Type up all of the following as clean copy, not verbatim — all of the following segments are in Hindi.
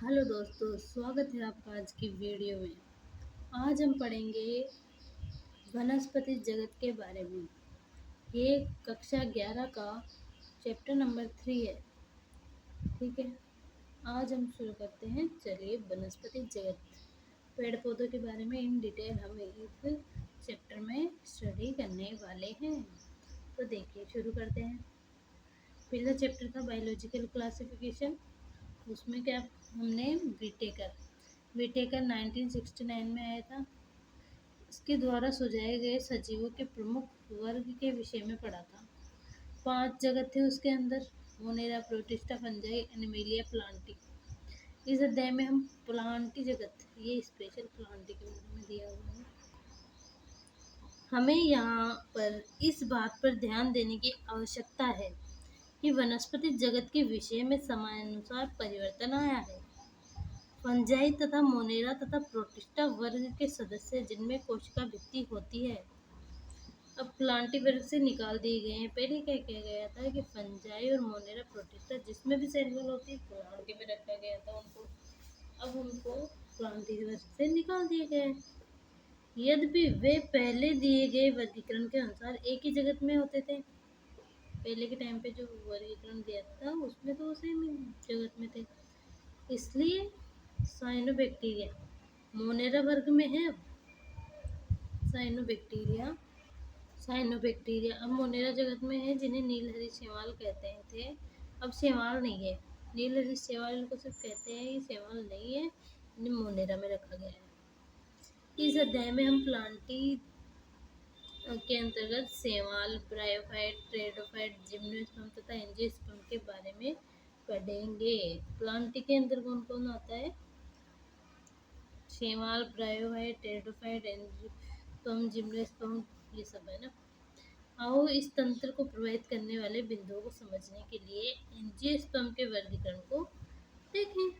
हेलो दोस्तों, स्वागत है आपका आज की वीडियो में। आज हम पढ़ेंगे वनस्पति जगत के बारे में। ये कक्षा 11 का चैप्टर नंबर 3 है। ठीक है, आज हम शुरू करते हैं। चलिए, वनस्पति जगत, पेड़ पौधों के बारे में इन डिटेल हम इस चैप्टर में स्टडी करने वाले हैं। तो देखिए, शुरू करते हैं। पहला चैप्टर था बायोलॉजिकल क्लासिफिकेशन। उसमें क्या हमने विटेकर 1969 में आया था। इसके द्वारा सुझाए गए सजीवों के प्रमुख वर्ग के विषय में पढ़ा था। 5 जगत थे उसके अंदर: Monera, protista, fungi, animalia, Plantae. इस अध्याय में हम प्लांटी जगत, ये स्पेशल प्लांटी के बारे में दिया हुआ है। हमें यहाँ पर इस बात पर ध्यान देने की आवश्यकता है कि वनस्पति जगत के विषय में समयानुसार परिवर्तन आया है। फंजाई तथा मोनेरा तथा प्रोटिस्टा वर्ग के सदस्य जिनमें कोशिका भित्ति होती है, अब प्लांटी वर्ग से निकाल दिए गए हैं। पहले क्या किया गया था कि फंजाई और मोनेरा, प्रोटिस्टा जिसमें भी सेल वॉल होती है, प्लांटी में रखा गया था उनको। अब उनको प्लांटी वर्ग से निकाल दिए गए। यद्यपि वे पहले दिए गए वर्गीकरण के अनुसार एक ही जगत में होते थे। पहले के टाइम पे जो वर्गीकरण दिया था उसमें तो सेम ही जगत में थे। इसलिए साइनोबैक्टीरिया मोनेरा वर्ग में है। अब साइनोबैक्टीरिया अब मोनेरा जगत में है, जिन्हें नीलहरी शैवाल कहते थे। अब शैवाल नहीं है, नीलहरी शैवाल को सिर्फ कहते हैं, ये शैवाल नहीं है, इन्हें मोनेरा में रखा गया है। इस अध्याय में हम प्लांटी के अंतर्गत शैवाल, ब्रायोफाइट, ट्रेडोफाइट, जिम्नोस्पर्म तथा एंजियोस्पर्म के बारे में पढ़ेंगे। प्लांटी के अंदर कौन कौन आता है? शैवाल, ब्रायोफाइट, टेरिडोफाइट, एंजियोस्पर्म, जिम्नोस्पर्म, ये सब है ना। आओ इस तंत्र को प्रभावित करने वाले बिंदुओं को समझने के लिए एंजियोस्पर्म के वर्गीकरण को देखें।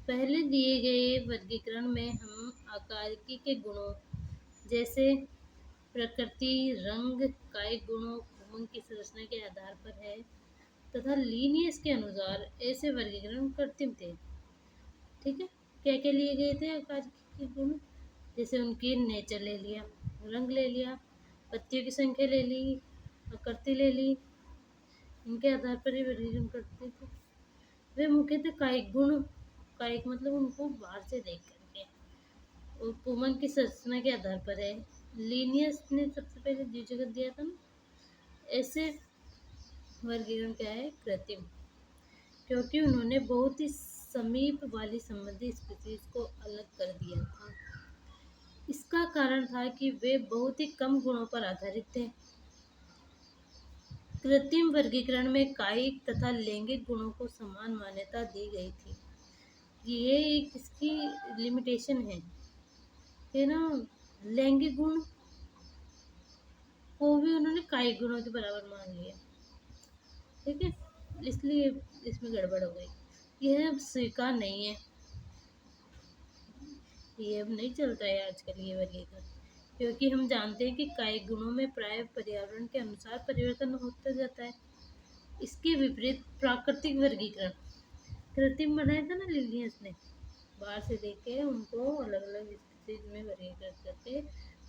पहले दिए गए वर्गीकरण में हम आकारिकी के गुणों जैसे प्रकृति, रंग, कायिक गुणों, उमंग की संरचना के आधार पर है तथा लीनियस के अनुसार ऐसे वर्गीकरण कृत्रिम थे। ठीक है, क्या क्या लिए गए थे आकारिकी के गुण? जैसे उनकी नेचर ले लिया, रंग ले लिया, पत्तियों की संख्या ले ली, आकृति ले ली, इनके आधार पर ही वर्गीकरण करते थे। वे मुख्यतः कायिक गुण, कायिक मतलब उनको बाहर से देख करके, और पुमन की संरचना के आधार पर है। लीनियस ने सबसे पहले द्वि जगत दिया था ना। ऐसे वर्गीकरण क्या है? कृत्रिम, क्योंकि उन्होंने बहुत ही समीप वाली संबंधी स्पीशीज को अलग कर दिया था। इसका कारण था कि वे बहुत ही कम गुणों पर आधारित थे। कृत्रिम वर्गीकरण में कायिक तथा लैंगिक गुणों को समान मान्यता दी गई थी। ये एक इसकी लिमिटेशन है ना। लैंगिक गुण को भी उन्होंने कायिक गुणों के बराबर मान लिया। ठीक है, इसलिए इसमें गड़बड़ हो गई। यह अब स्वीकार नहीं है, ये अब नहीं चलता है आजकल ये वर्गीकरण, क्योंकि हम जानते हैं कि कायिक गुणों में प्राय पर्यावरण के अनुसार परिवर्तन होता जाता है। इसके विपरीत प्राकृतिक वर्गीकरण कृत्रिम बनाया था ना लिलियंस ने, बाहर से देख के उनको अलग अलग स्पीसीज में वर्गीकृत करके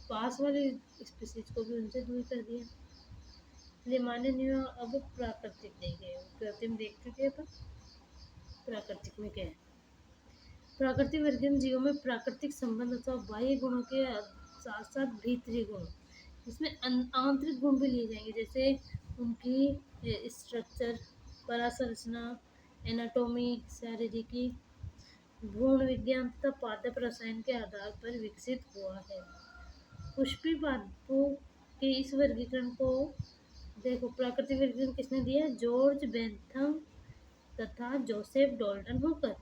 पास वाले स्पीसीज को भी उनसे दूर कर दिया। इसलिए मान्य नहीं हुआ। अब प्राकृतिक देखे, कृत्रिम देख चुके तो प्राकृतिक में क्या है? प्राकृतिक वर्गीकरण जीवों में प्राकृतिक संबंध अथवा बाह्य गुणों के साथ साथ भीतरी गुण, इसमें आंतरिक गुण भी लिए जाएंगे, जैसे उनकी स्ट्रक्चर, परासंरचना, एनाटॉमी, शारीरिकी, भ्रूण विज्ञान तथा पादप रसायन के आधार पर विकसित हुआ है। पुष्पी पादपों के इस वर्गीकरण को देखो, प्राकृतिक वर्गीकरण किसने दिया? जॉर्ज बेंथम तथा जोसेफ डॉल्टन हुकर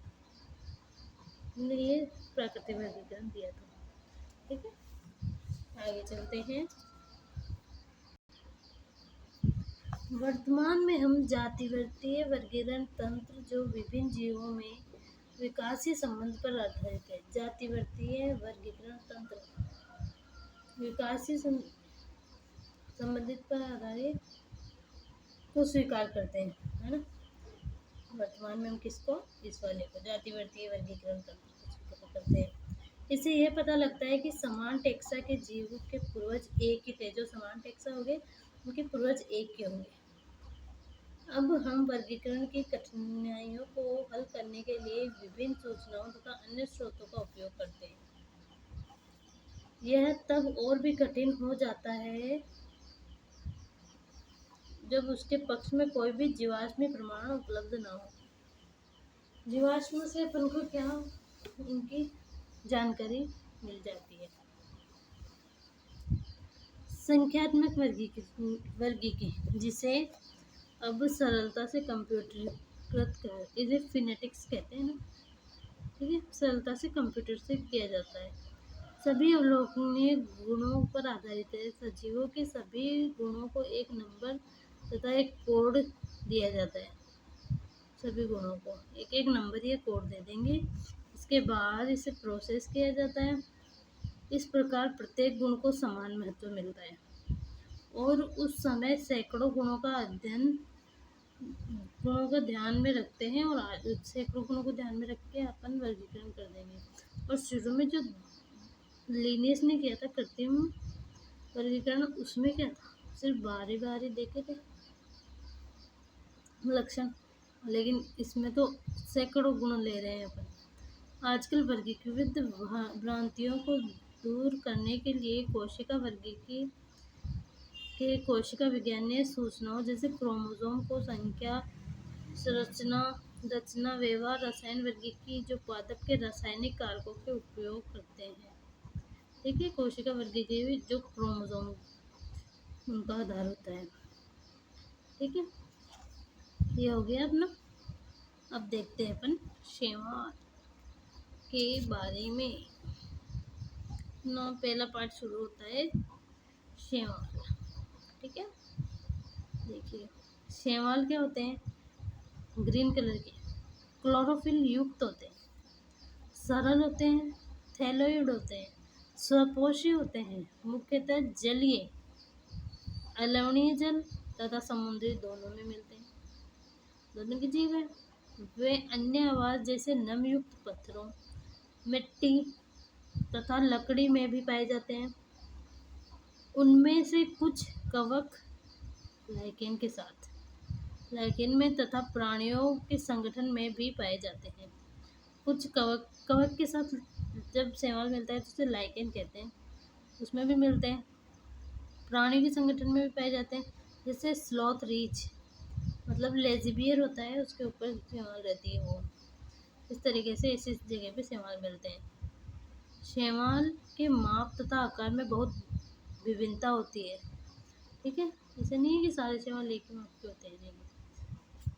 ने ये प्राकृतिक वर्गीकरण दिया था। ठीक है, आगे चलते हैं। वर्तमान में हम जातिवर्तीय वर्गीकरण तंत्र जो विभिन्न जीवों में विकासीय संबंध पर आधारित है। जातिवर्तीय वर्गीकरण तंत्र विकासीय संबंधित पर आधारित को स्वीकार करते हैं, है ना। वर्तमान में हम किसको, इस वाले को जाति वर्गीय वर्गीकरण तंत्र को स्वीकार करते हैं। इससे यह पता लगता है कि समान टेक्सा के जीवों के पूर्वज एक ही थे। जो समान टेक्सा हो गए उनके पूर्वज एक के होंगे। अब हम वर्गीकरण की कठिनाइयों को हल करने के लिए विभिन्न सूचनाओं तथा अन्य स्रोतों का उपयोग करते हैं। यह तब और भी कठिन हो जाता है जब उसके पक्ष में कोई भी जीवाश्मी प्रमाण उपलब्ध न हो। जीवाश्म से अपन को क्या इनकी जानकारी मिल जाती है। संख्यात्मक वर्गीकरण जिसे अब सरलता से कंप्यूटरीकृत कर, इसे फिनेटिक्स कहते हैं ना, ठीक है। सरलता से कंप्यूटर से किया जाता है। सभी अवलोकनीय गुणों पर आधारित है। सजीवों के सभी गुणों को एक नंबर तथा एक कोड दिया जाता है। सभी गुणों को एक एक नंबर या कोड दे देंगे। इसके बाद इसे प्रोसेस किया जाता है। इस प्रकार प्रत्येक गुण को समान महत्व मिलता है और उस समय सैकड़ों गुणों को ध्यान में रखते हैं और सैकड़ों गुणों को ध्यान में रख के अपन वर्गीकरण कर देंगे। और शुरू में जो लीनियस ने किया था कृत्रिम वर्गीकरण, उसमें क्या था, सिर्फ बारी बारी देखे थे लक्षण, लेकिन इसमें तो सैकड़ों गुण ले रहे हैं अपन। आजकल वर्गीकृत भ्रांतियों को दूर करने के लिए कोशिका विज्ञान ने सूचनाओं जैसे क्रोमोसोम को संख्या, रचना, व्यवहार, रसायन वर्गीकी जो पादप के रासायनिक कारकों के उपयोग करते हैं। देखिए कोशिका वर्गीकी जो क्रोमोसोम उनका आधार होता है, ठीक है। ये हो गया अपना। अब देखते हैं अपन शैवाल के बारे में। पहला पार्ट शुरू होता है शैवाल, ठीक है। देखिए शैवाल क्या होते हैं, ग्रीन कलर के, क्लोरोफिल युक्त होते हैं, सरल होते हैं, थैलोइड होते हैं, स्वपोषी होते हैं, मुख्यतः जलीय, अलवणीय जल तथा समुद्री दोनों में मिलते हैं, दोनों के जीव हैं। वे अन्य आवास जैसे नमयुक्त पत्थरों, मिट्टी तथा लकड़ी में भी पाए जाते हैं। उनमें से कुछ कवक लाइकेन में तथा प्राणियों के संगठन में भी पाए जाते हैं। कुछ कवक के साथ जब शैवाल मिलता है तो उसे लाइकेन कहते हैं, उसमें भी मिलते हैं। प्राणी के संगठन में भी पाए जाते हैं, जैसे स्लॉथ रीच, मतलब लेज़िबियर होता है, उसके ऊपर शैवाल रहती है वो। इस तरीके से इस जगह पे शैवाल मिलते हैं। शैवाल के माप तथा आकार में बहुत विभिन्नता होती है, ठीक है। ऐसा नहीं है कि सारे शैवाल एक ही माप के होते हैं, नहीं।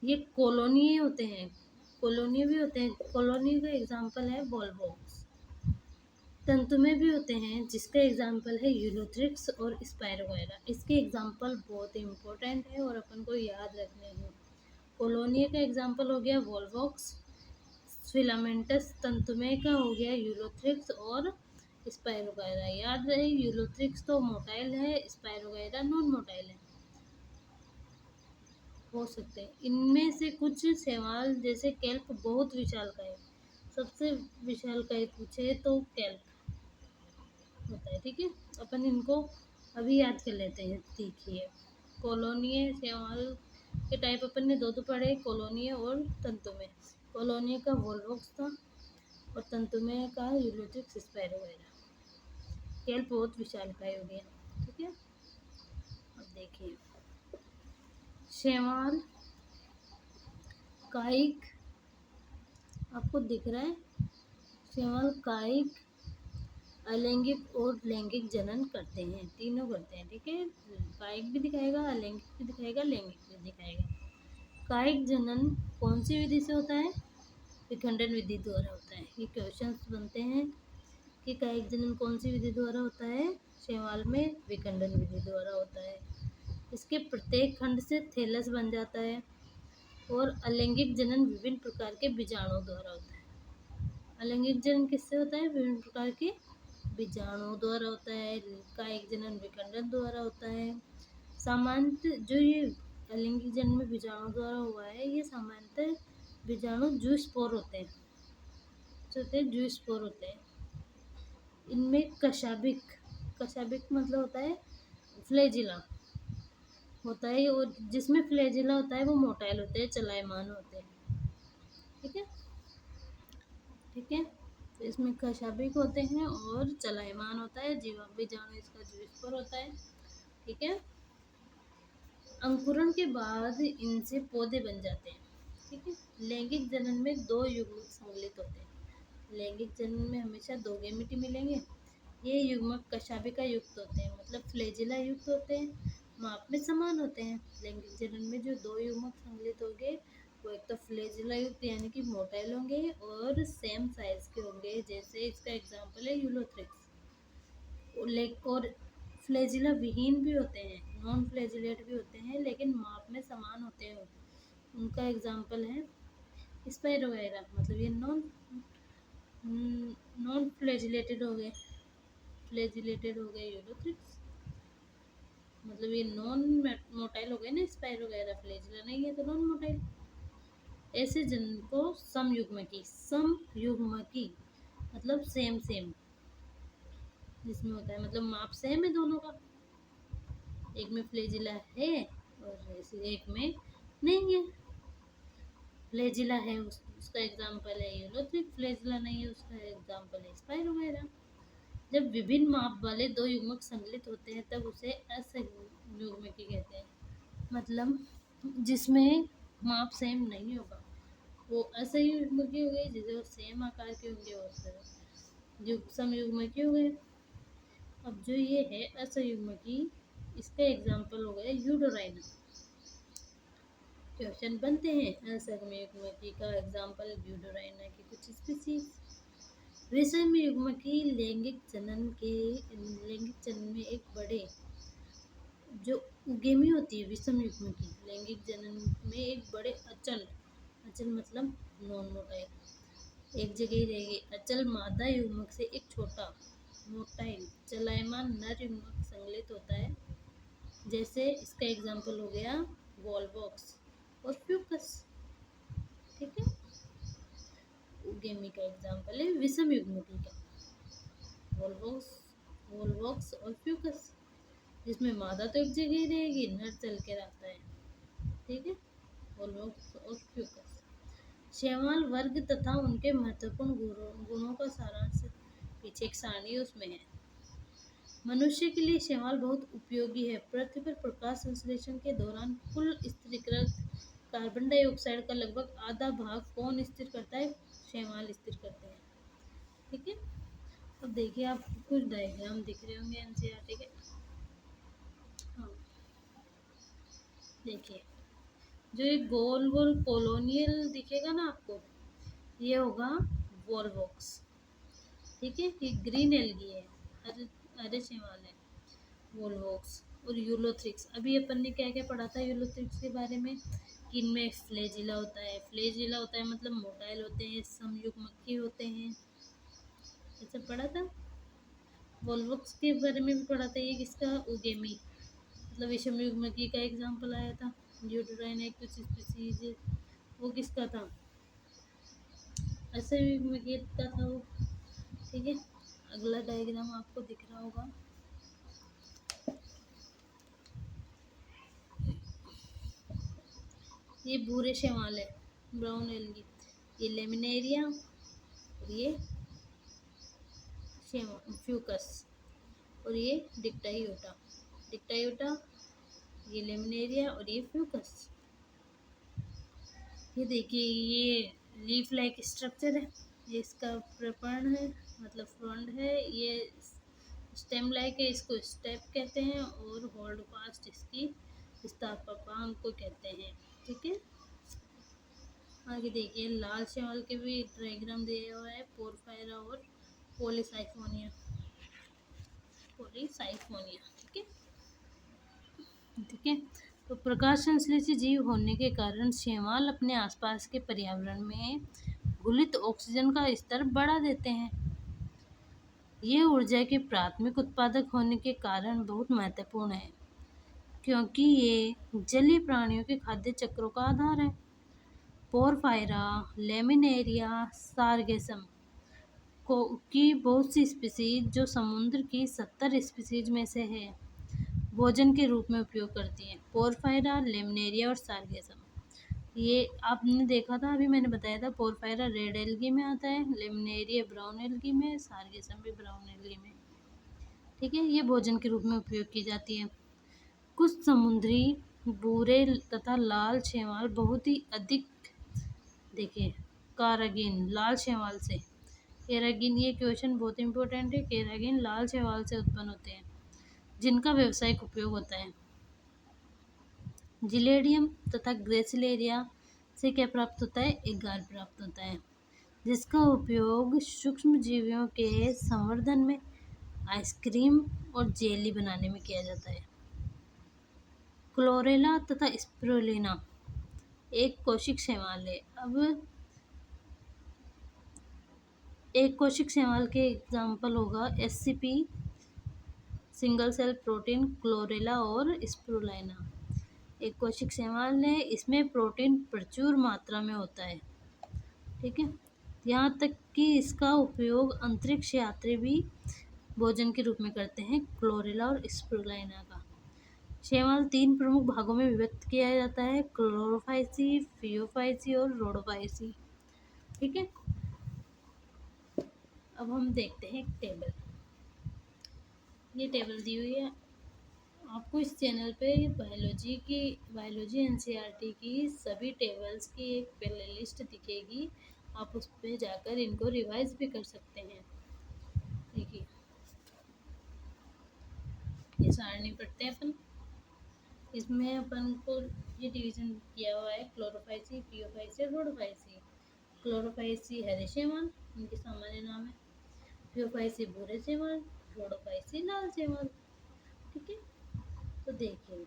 ये कॉलोनी होते हैं, कॉलोनी भी होते हैं। कॉलोनी का एग्जाम्पल है वॉल्वॉक्स। तंतु में भी होते हैं, जिसका एग्जाम्पल है यूलोथ्रिक्स और स्पायरोगाइरा। इसके एग्जाम्पल बहुत इम्पोर्टेंट है और अपन को याद रखने हैं। कॉलोनी का एग्जाम्पल हो गया वॉल्वॉक्स, फिलामेंटस तंतुमय का हो गया यूलोथ्रिक्स और स्पायरोगाइरा। याद रहे यूलोथ्रिक्स तो मोटाइल है, स्पायरोगाइरा नॉन मोटाइल है, हो सकते हैं। इनमें से कुछ शैवाल जैसे केल्प बहुत विशालकाय, सबसे विशालकाय पूछे तो केल्प होता है, ठीक है। अपन इनको अभी याद कर लेते हैं, देखिए कॉलोनीय शैवाल के टाइप अपन ने दो पढ़े, कॉलोनीय और तंतुमय। कॉलोनीय का वॉल्वॉक्स था और तंतुमय का यूलोथ्रिक्स स्पायरोगाइरा। केल्प बहुत विशालकाय हो गया, ठीक है। अब देखिए शैवाल कायिक, आपको दिख रहा है, शैवाल कायिक, अलैंगिक और लैंगिक जनन करते हैं, तीनों करते हैं, ठीक है। कायिक भी दिखाएगा, अलैंगिक भी दिखाएगा, लैंगिक भी दिखाएगा। कायिक जनन कौन सी विधि से होता है, विखंडन विधि द्वारा होता है। ये क्वेश्चंस बनते हैं कि कायिक जनन कौन सी विधि द्वारा होता है, शैवाल में विखंडन विधि द्वारा होता है। इसके प्रत्येक खंड से थैलस बन जाता है। और अलैंगिक जनन विभिन्न प्रकार के बीजाणुओं द्वारा होता है। अलैंगिक जनन किससे होता है, विभिन्न प्रकार के बीजाणुओं द्वारा होता है। कायिक जनन विखंडन द्वारा होता है। सामान्य जो ये अलैंगिक जन्म में बीजाणु द्वारा हुआ है, ये सामान्यतः बीजाणु जूस्पोर होते हैं, जूस्पोर होते हैं। इनमें कशाभिक, कशाभिक मतलब होता है फ्लैजिला होता है, और जिसमें फ्लैजिला होता है वो मोटाइल होते हैं, चलायमान होते हैं। ठीक है, ठीक है। तो इसमें कशाभिक होते हैं और चलायमान होता है, जीवा बीजाणु इसका जूस्पोर होता है। ठीक है। अंकुरण के बाद इनसे पौधे बन जाते हैं। ठीक है। लैंगिक जनन में दो युग्मक सम्मिलित होते हैं। लैंगिक जनन में हमेशा दो गैमेट मिलेंगे। ये युग्मक कशाभिका युक्त होते हैं, मतलब फ्लैजिला युक्त होते हैं, माप में समान होते हैं। लैंगिक जनन में जो दो युग्मक सम्मिलित होंगे वो एक तो फ्लैजिला युक्त यानी कि मोटाइल होंगे और सेम साइज के होंगे, जैसे इसका एग्जांपल है यूलोथ्रिक्स। और फ्लैजिला विहीन भी होते हैं, नॉन फ्लैजिलेट भी होते हैं, लेकिन माप में समान होते हैं। उनका एग्जांपल है स्पाइरोगाइरा, मतलब ये नॉन फ्लैजिलेटेड हो गए, फ्लैजिलेटेड हो गए यूलोथ्रिक्स, मतलब ये नॉन मोटाइल हो गए ना स्पाइरोगाइरा, फ्लैजिला नहीं है तो नॉन मोटाइल। ऐसे जन को समयुग्मकी मतलब सेम सेम जिसमें होता है, मतलब माप सेम है दोनों का, एक में फ्लैजिला है और एक में नहीं है। फ्लैजिला है उसका एग्जांपल है यूलोथ्रिक, फ्लैजिला नहीं है उसका एग्जांपल है स्पाइरोगाइरा। जब विभिन्न माप वाले दो युग्मक सम्मिलित होते हैं तब उसे असयुग्मकी कहते हैं, मतलब जिसमें माप सेम नहीं होगा वो असयुग्मकी हो गई, जिसे वो सेम आकार के होंगे वो समयुग्मकी हो गए। अब जो ये है असयुग्मकी, इसका एग्जांपल हो गया यूडोराइना। क्वेश्चन बनते हैं असयुग्मकी का एग्जांपल यूडोराइना की कुछ स्पीसीज। विषम युग्मकी लैंगिक जनन में एक बड़े जो उगेमी होती है, विषम युग्मकी लैंगिक जनन में एक बड़े अचल मतलब नॉन मोटाइल, एक जगह ही रहेगी, अचल मादा युग्मक से एक छोटा मोटाइल चलायमान नर युग्मक संकलित होता है, जैसे इसका एग्जांपल हो गया वॉलवॉक्स और फ्यूकस। ठीक है, उगेमी का एग्जांपल है विषम युग्मकी का वॉलवॉक्स और फ्यूकस, जिसमें मादा तो एक जगह ही रहेगी, नर चल के रहता है। ठीक है, वॉलवॉक्स और फ्यूकस। शैवाल वर्ग तथा उनके महत्वपूर्ण गुणों का सारांश पीछे एक सारणी उसमें है। मनुष्य के लिए शैवाल बहुत उपयोगी है। पृथ्वी पर प्रकाश संश्लेषण के दौरान कुल स्थिरीकृत कार्बन डाइऑक्साइड का लगभग आधा भाग कौन स्थिर करता है? शैवाल स्थिर करते हैं। ठीक है, अब देखिए आप कुछ डायग्राम दिख रहे होंगे एनसीईआरटी के। हाँ, देखिए जो एक गोल गोल कॉलोनियल दिखेगा ना आपको, ये होगा वॉलवॉक्स। ठीक है, ये ग्रीन एल्गी है, हरे शैवाल है वॉलवॉक्स और यूलोथ्रिक्स। अभी अपन ने क्या क्या पढ़ा था यूलोथ्रिक्स के बारे में, कि इनमें फ्लैजिला होता है, फ्लैजिला होता है मतलब मोटाइल होते हैं, समयुग्मकी होते हैं, ये सब पढ़ा था। वॉलवॉक्स के बारे में भी पढ़ा था, ये किसका उगेमी मतलब विषम युग्मकी का एग्जाम्पल आया था। यूडोराइन एक कुछ स्पीसीज वो किसका था? असयुग्मकी का था वो। ठीक है, अगला डायग्राम आपको दिख रहा होगा, ये भूरे शैवाल है, ब्राउन एल्गी, ये लेमिनेरिया और ये फ्यूकस और ये डिक्टायोटा, ये लेमिनेरिया और ये फ्यूकस। ये देखिए ये लीफ लाइक स्ट्रक्चर है, ये इसका प्रपर्ण है मतलब फ्रंट है, ये स्टेम लाइक है, इसको स्टेप कहते हैं, और होल्ड फास्ट इसकी स्थापकांक को कहते हैं। ठीक है, आगे देखिए लाल शैवाल के भी डायग्राम दिया हुआ है, पोरफायरा और पॉलीसाइफोनिया। ठीक है, ठीक है। तो प्रकाश संश्लेषी जीव होने के कारण शैवाल अपने आसपास के पर्यावरण में घुलित ऑक्सीजन का स्तर बढ़ा देते हैं। ये ऊर्जा के प्राथमिक उत्पादक होने के कारण बहुत महत्वपूर्ण है। क्योंकि ये जलीय प्राणियों के खाद्य चक्रों का आधार है। पोरफायरा, लेमिनेरिया, सार्गेसम को की बहुत सी स्पीसीज जो समुद्र की 70 स्पीसीज में से है भोजन के रूप में उपयोग करती हैं। पोरफायरा, लेमिनेरिया और सार्गेसम, ये आपने देखा था, अभी मैंने बताया था। पोरफायरा रेड एल्गी में आता है, लेमिनेरिया ब्राउन एल्गी में, सार्गेसम भी ब्राउन एल्गी में। ठीक है, ये भोजन के रूप में उपयोग की जाती है। कुछ समुद्री भूरे तथा लाल शैवाल बहुत ही अधिक, देखिए, कारागिन लाल शैवाल से, केरागिन, ये क्वेश्चन बहुत इंपॉर्टेंट है। केरागिन लाल शैवाल से उत्पन्न होते हैं जिनका व्यावसायिक उपयोग होता है। जिलेडियम तथा ग्रेसिलेरिया से क्या प्राप्त होता है? एगार प्राप्त होता है जिसका उपयोग सूक्ष्म जीवियों के संवर्धन में, आइसक्रीम और जेली बनाने में किया जाता है। क्लोरेला तथा स्पिरुलिना एक कोशिक शैवाल है। अब एक कोशिक शैवाल के एग्जाम्पल होगा SCP, single cell protein, chlorella और स्पिरुलिना। एक कोशिक शैवाल है, इसमें प्रोटीन प्रचुर मात्रा में होता है। ठीक है, यहाँ तक कि इसका उपयोग अंतरिक्ष यात्री भी भोजन के रूप में करते हैं, क्लोरेला और स्पिरुलिना का। शैवाल 3 प्रमुख भागों में विभक्त किया जाता है, क्लोरोफाइसी, फियोफाइसी और रोडोफाइसी। ठीक है, अब हम देखते हैं एक टेबल। ये टेबल दी हुई है आपको इस चैनल पे। बायोलॉजी एनसीईआरटी की सभी टेबल्स की एक प्ले लिस्ट दिखेगी, आप उस पर जाकर इनको रिवाइज भी कर सकते हैं। देखिए, ये सारणी पढ़ते हैं अपन। इसमें अपन को ये डिवीजन किया हुआ है, क्लोरोफाइसी, फियोफाइसी और रोडोफाइसी। क्लोरोफाइसी हरे शैवाल, इनके सामान्य नाम है। फियोफाइसी भूरे शैवाल, रोडोफाइसी लाल शैवाल। ठीक है, तो देखिए,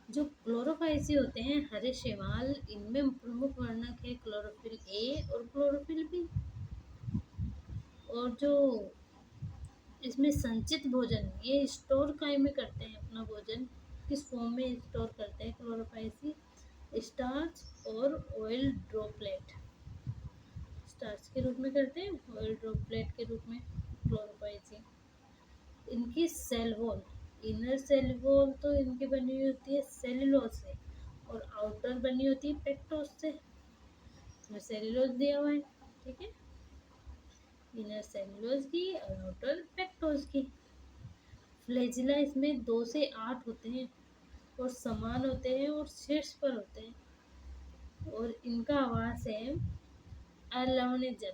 जो क्लोरोफाइसी होते हैं हरे शैवाल, इनमें प्रमुख वर्णक है क्लोरोफिल ए और क्लोरोफिल बी। और जो इसमें संचित भोजन, ये स्टोर काय में करते हैं अपना भोजन, किस फॉर्म में स्टोर करते हैं क्लोरोफाइसी? स्टार्च और ऑयल ड्रॉपलेट, स्टार्च के रूप में करते हैं, ऑयल ड्रॉपलेट के रूप में क्लोरोफाइसी। इनकी cell wall, inner cell wall तो इनकी बनी हुई होती है सेलुलोज से, और आउटर बनी होती है पेक्टोज से। इसमें सेलुलोज दिया हुआ है। ठीक है, इनर सेलुलोज की और आउटर पेक्टोज की। फ्लैजिला इसमें 2 से 8 होते हैं और समान होते हैं और शीर्ष पर होते हैं, और इनका आवास है अलवणीय जल,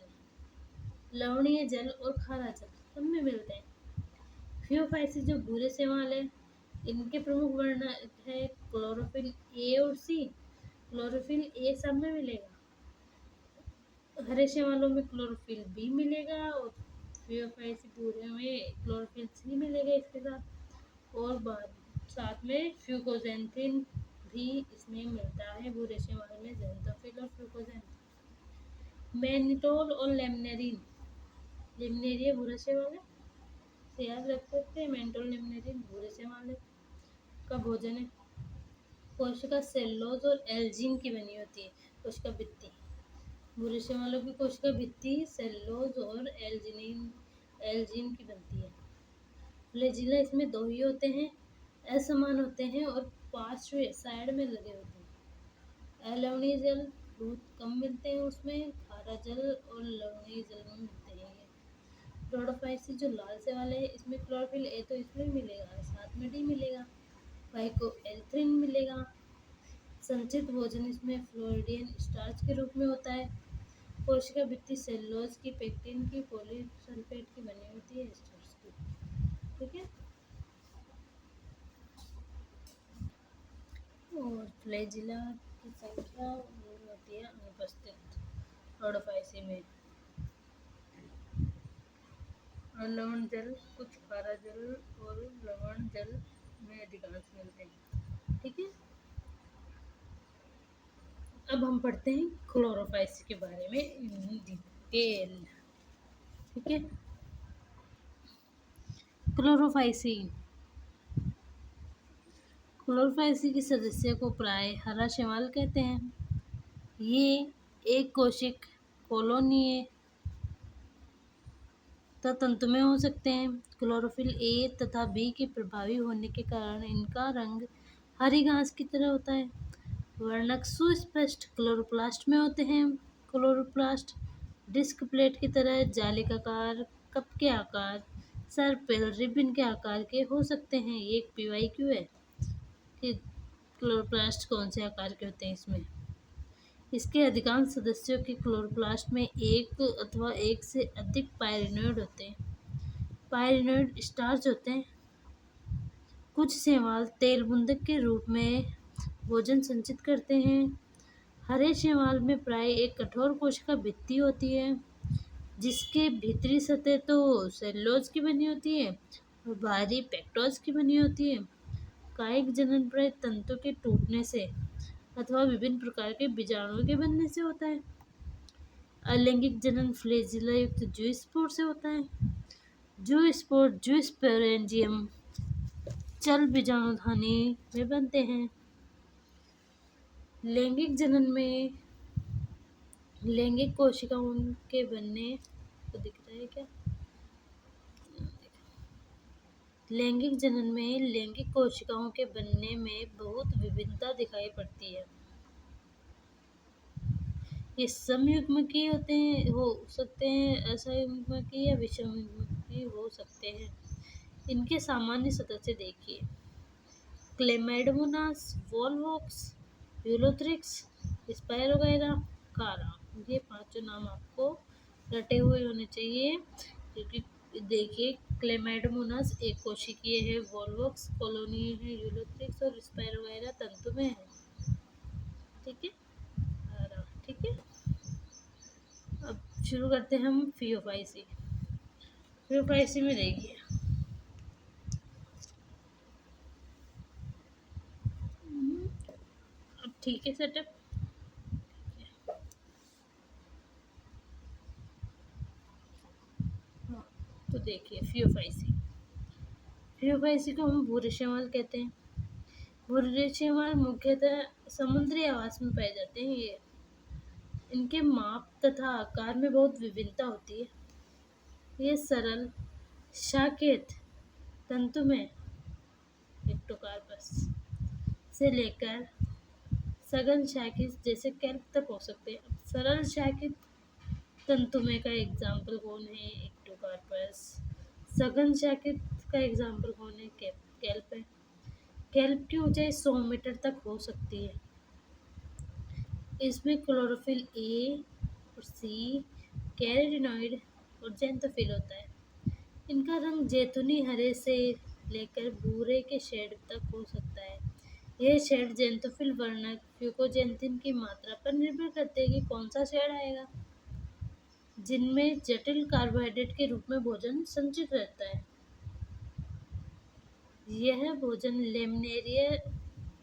लवणीय जल और खारा जल सब में मिलते हैं। फियोफाइसी जो भूरे शैवाल है, इनके प्रमुख वर्ण है क्लोरोफिल ए और सी। क्लोरोफिल ए सब में मिलेगा, हरे शैवालों में क्लोरोफिल बी मिलेगा, और फियोफाइसी भूरे में क्लोरोफिल सी मिलेगा इसके साथ। और बाद साथ में फ्यूकोजेंथिन भी इसमें मिलता है भूरे शैवाल में, जेंथोफिल और फ्यूकोजेंथिन। मैनिटोल और लेमनेरिन, लेमनेरिया भूरा शैवाल है, तो याद रख सकते हैं, मेंटोल लेमनेरिन भूरे शैवाल का भोजन है। कोशिका सेल्यूलोज और एल्जिन की बनी होती है। कोशिका भित्ति, भूरे शैवालों की कोशिका भित्ति सेल्यूलोज और एल्जिन की बनती है। फ्लैजिला, इसमें 2 ही होते हैं, असमान होते हैं और पार्श्व साइड में लगे होते हैं। अलवणीय जल बहुत कम मिलते हैं उसमें, खारा जल और लवणीय जल में मिलते हैं ये। रोडोफाइसी जो लाल से वाले हैं, इसमें क्लोरोफिल ए तो इसमें मिलेगा, साथ में डी मिलेगा, फाइकोएल्थ्रिन मिलेगा। संचित भोजन इसमें फ्लोरिडियन स्टार्च के रूप में होता है। कोशिका भित्ति सेलुलोज की, पेक्टिन की, पॉलीसल्फेट की बनी होती है, स्टार्च की। ठीक है, और फ्लैजिला की संख्या होती है अनुपस्थित रोडोफाइसी में। और लवण जल, कुछ खारा जल और लवण जल में अधिकांश मिलते हैं। ठीक है, अब हम पढ़ते हैं क्लोरोफाइसी के बारे में इन डिटेल। ठीक है, क्लोरोफाइसी क्लोरोफाइसी के सदस्य को प्राय हरा शैवाल कहते हैं। ये एक कोशिक कॉलोनी तंतु में हो सकते हैं। क्लोरोफिल ए तथा बी के प्रभावी होने के कारण इनका रंग हरी घास की तरह होता है। वर्णक सुस्पष्ट क्लोरोप्लास्ट में होते हैं। क्लोरोप्लास्ट डिस्क प्लेट की तरह जालिकाकार, कप के आकार, सर्पिल, रिबन के आकार के हो सकते हैं। ये एक PYQ है कि क्लोरोप्लास्ट कौन से आकार के होते हैं इसमें। इसके अधिकांश सदस्यों के क्लोरोप्लास्ट में एक अथवा एक से अधिक पायरिनोइड होते हैं। पायरिनोइड स्टार्च होते हैं। कुछ शैवाल तेल बूंदक के रूप में भोजन संचित करते हैं। हरे शैवाल में प्राय एक कठोर कोशिका भित्ति होती है, जिसके भीतरी सतह तो सेलुलोज की बनी होती है और बाहरी पेक्टोज की बनी होती है। कायिक जनन प्राय तंतु के टूटने से अथवा विभिन्न प्रकार के बीजाणुओं के बनने से होता है। अलैंगिक जनन फ्लैजिला युक्त जूस्पोर से होता है। जूस्पोर जूस्पोरेंजियम चल बीजाणुधानी में बनते हैं। लैंगिक जनन में लैंगिक कोशिकाओं के बनने को दिख रहा है क्या? लैंगिक जनन में लैंगिक कोशिकाओं के बनने में बहुत विभिन्नता दिखाई पड़ती है। ये समयुग्मकीय होते हैं, हो सकते हैं, असंयुग्मकीय या विषमयुग्मकीय हो सकते हैं। इनके सामान्य सदस्य देखिए: क्लेमाइडोमोनास, वॉलवॉक्स, यूलोथ्रिक्स, स्पाइरोगाइरा, कारा। ये पांचों नाम आपको रटे हुए होने चाहिए, क्योंकि देखिए क्लेमाइडोमोनास एक कोशिकीय है, वॉलवॉक्स कॉलोनी है, यूलोथ्रिक्स और स्पाइरोगाइरा तंतु में है। ठीक है, ठीक है। अब शुरू करते हैं हम फियोफाइसी। फियोफाइसी में देखिए अब ठीक है सेटअप। हाँ, तो देखिए फियोफाइसी को हम भूरे शैवाल कहते हैं। भूरे शैवाल मुख्यतः समुद्री आवास में पाए जाते हैं। ये इनके माप तथा आकार में बहुत विभिन्नता होती है। ये सरल शाकेत तंतु में एक्टोकार्पस से लेकर सघन शाकित जैसे कैल्प तक हो सकते हैं। सरल शाकित तंतु में का एग्जाम्पल कौन है? एक्टोकार्पस। सघन शाकित का एग्जाम्पल कौन है? कैल्प है। कैल्प की ऊंचाई 100 मीटर तक हो सकती है। इसमें क्लोरोफिल ए और सी, कैरोटीनॉइड और ज़ैंथोफिल होता है। इनका रंग जैतूनी हरे से लेकर भूरे के शेड तक हो सकता है। यह शेड ज़ैंथोफिल वर्णक फ्यूकोजेंथिन की मात्रा पर निर्भर करते हैं कि कौन सा शेड आएगा, जिनमें जटिल कार्बोहाइड्रेट के रूप में भोजन संचित रहता है। यह भोजन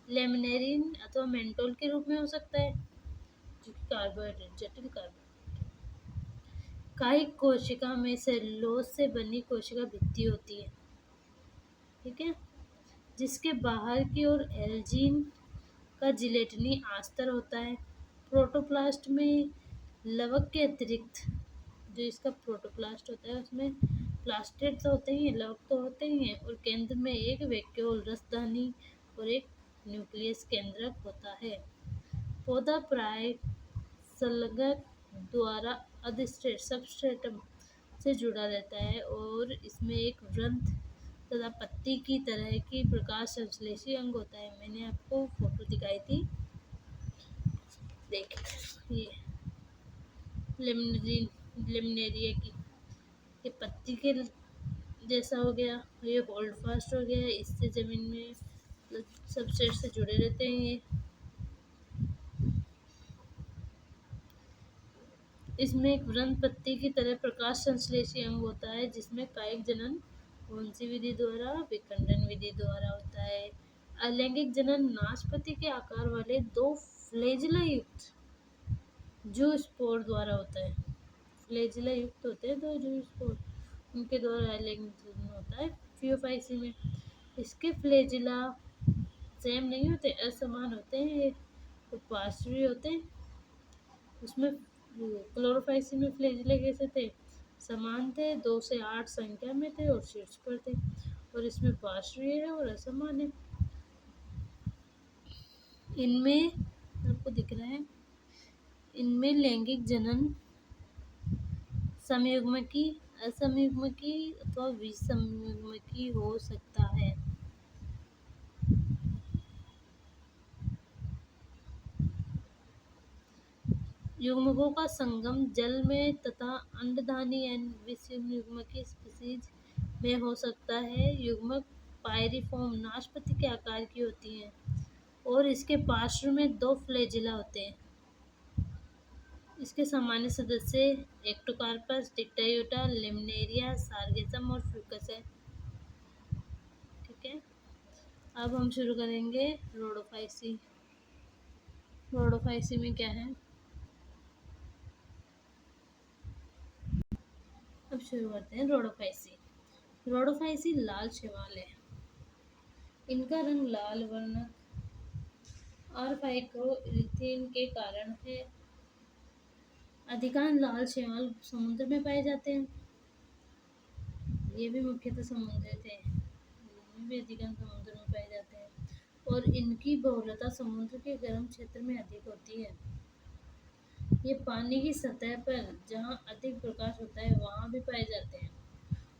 लेमिनेरिन अथवा मेंटोल के रूप में हो सकता है, जो कि कार्बोहाइड्रेट, जटिल कार्बोहाइड्रेट। कायिक कोशिका में सेलुलोज से बनी कोशिका भित्ति होती है, ठीक है, जिसके बाहर की ओर एल्जीन का जिलेटिनी आस्तर होता है। प्रोटोप्लास्ट में लवक के अतिरिक्त जो इसका प्रोटोप्लास्ट होता है उसमें प्लास्टेड तो होते ही हैं, लवक तो होते ही हैं, और केंद्र में एक वैक्यूल रसदानी और एक न्यूक्लियस केंद्रक होता है। पौधा प्राय संलग्नक द्वारा अधिष्ठित सबस्ट्रेटम से जुड़ा रहता है और इसमें एक वृंत तथा पत्ती की तरह की प्रकाश संश्लेषी अंग होता है। मैंने आपको फोटो दिखाई थी, देखिए ये लेमिनेरिया की, ये पत्ती के जैसा हो गया, ये होल्ड फास्ट हो गया, इससे जमीन में सबस्ट्रेट से जुड़े रहते हैं। ये इसमें एक वृंत पत्ती की तरह प्रकाश संश्लेषी अंग होता है, जिसमें कायिक जनन कौन सी विधि द्वारा? विखंडन विधि द्वारा होता है। अलैंगिक जनन नाशपाती के आकार वाले 2 फ्लैजिला युक्त जूस्पोर द्वारा होता है। फ्लैजिला युक्त होते हैं 2 जूस्पोर, उनके द्वारा अलैंगिक जनन होता है फियोफाइसी में। इसके फ्लैजिला सेम नहीं होते, असमान होते हैं ये। तो पार्श्वीय होते हैं, उसमें क्लोरोफाइसिन में फ्लैजिला कैसे थे, समान थे, 2 से 8 संख्या में थे और शीर्ष पर थे। और इसमें पार्श्वीय है और असमान है। इनमें आपको दिख रहा है, इनमें लैंगिक जनन समयुग्मकी, असमयुग्मकी अथवा विसमयुग्मकी हो सकता है। युग्मकों का संगम जल में तथा अंडधानी एंड विषमयुग्मकी स्पीशीज में हो सकता है। युग्मक पायरिफॉर्म नाशपाती के आकार की होती हैं और इसके पार्श्व में 2 फ्लैजिला होते हैं। इसके सामान्य सदस्य एक्टोकार्पस, डिक्टायोटा, लेमिनेरिया, सार्गेसम और फ्यूकस है। ठीक है, अब हम शुरू करेंगे रोडोफाइसी। रोडोफाइसी में क्या है, अब शुरू करते हैं। रोडोफाइसी लाल शैवाल है। इनका रंग लाल वर्णक और फाइक्रोइरिथेन के कारण है। अधिकांश लाल शैवाल समुद्र में पाए जाते हैं। ये भी मुख्यतः समुद्र थे, ये भी अधिकांश समुद्र में पाए जाते हैं और इनकी बहुलता समुद्र के गर्म क्षेत्र में अधिक होती है। ये पानी की सतह पर जहाँ अधिक प्रकाश होता है वहाँ भी पाए जाते हैं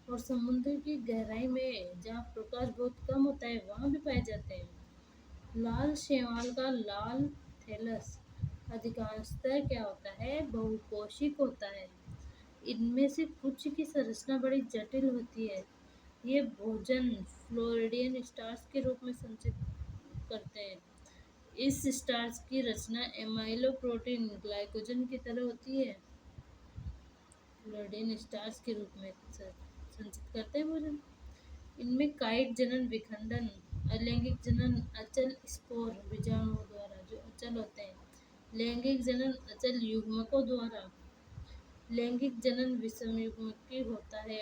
और समुद्र की गहराई में जहाँ प्रकाश बहुत कम होता है वहाँ भी पाए जाते हैं। लाल शैवाल का लाल थैलस अधिकांशतः क्या होता है, बहुकोशिक होता है। इनमें से कुछ की संरचना बड़ी जटिल होती है। ये भोजन फ्लोरिडियन स्टार्च के रूप में संचित करते हैं। इस स्टार्च की रचना एमाइलो प्रोटीन ग्लाइकोजन की तरह होती है। फ्लोरिडियन स्टार्च के रूप में संचित करते हैं भोजन। इनमें काइट जनन विखंडन, अलैंगिक जनन अचल स्पोर बीजाणुओं द्वारा जो अचल होते हैं, लैंगिक जनन अचल युग्मकों द्वारा, लैंगिक जनन विषम युग्मकी होता है